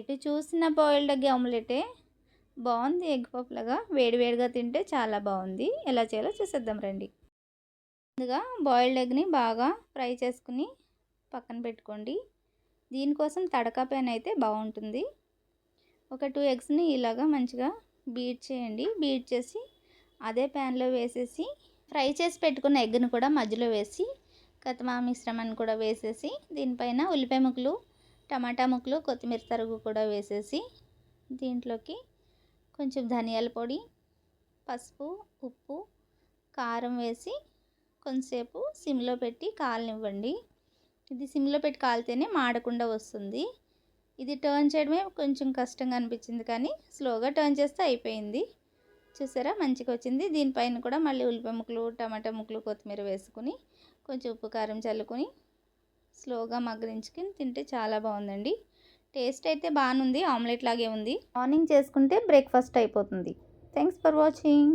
ఇటు చూసిన boiled egg ఆమ్లెటే బాగుంది. ఎగ్ పఫ్లాగా వేడివేడిగా తింటే చాలా బాగుంది. ఎలా చేయాలో చూసేద్దాం రండి. ముందుగా బాయిల్డ్ ఎగ్ని బాగా ఫ్రై చేసుకుని పక్కన పెట్టుకోండి. దీనికోసం తడకా ప్యాన్ అయితే బాగుంటుంది. ఒక 2 ఎగ్స్ని ఇలాగా మంచిగా బీట్ చేయండి. బీట్ చేసి అదే ప్యాన్లో వేసేసి ఫ్రై చేసి పెట్టుకున్న ఎగ్ని కూడా మధ్యలో వేసి కతమా మిశ్రమాన్ని కూడా వేసేసి దీనిపైన ఉల్లిపాయ ముక్కలు, టమాటా ముక్కలు, కొత్తిమీర తరుగు కూడా వేసేసి దీంట్లోకి కొంచెం ధనియాల పొడి, పసుపు, ఉప్పు, కారం వేసి కొంచెంసేపు సిమ్లో పెట్టి కాలనివ్వండి. ఇది సిమ్లో పెట్టి కాలితేనే మాడకుండా వస్తుంది. ఇది టర్న్ చేయడమే కొంచెం కష్టంగా అనిపించింది, కానీ స్లోగా టర్న్ చేస్తే అయిపోయింది. చూసారా మంచిగా వచ్చింది. దీనిపైన కూడా మళ్ళీ ఉల్లిపాయ ముక్కలు, టమాటా ముక్కలు, కొత్తిమీర వేసుకుని కొంచెం ఉప్పు కారం చల్లుకొని స్లోగా మగ్గరించుకుని తింటే చాలా బాగుందండి. టేస్ట్ అయితే బాగానుంది. ఆమ్లెట్ లాగే ఉంది. మార్నింగ్ చేసుకుంటే బ్రేక్ఫాస్ట్ అయిపోతుంది. Thanks for watching.